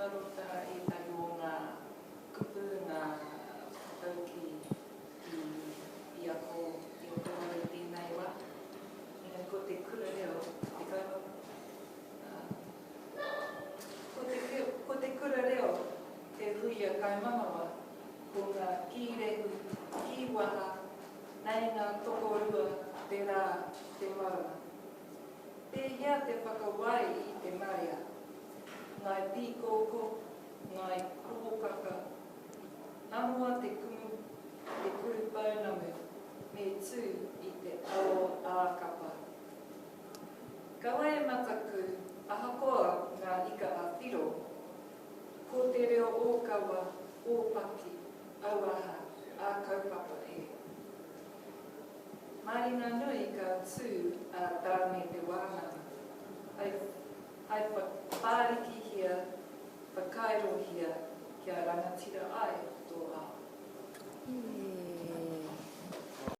whakarota I tai o ngā kupu ngā whakauki I ako I o tōru tēnei wā. Ko te kura reo, te kawa. Ko te kura reo, te hui a kaimanawa, ko ngā kīrehu, kīwaha, nei ngā tokorua, te rā, te wara. Pēhea te whakawai I te marea, ngai pīkoko, ngai kohokaka, namua te kumu, te kuru paunamu, me tū I te ao ākapa. Kawa e mataku, ahakoa ngā ika a whiro, ko te reo ōkawa, ōpaki, auaha, a kaupapa e. Maringa nui ka tū a tāne te wānanga. Ai whapāriki hia, whakairohia kia rangatira ai tō ao.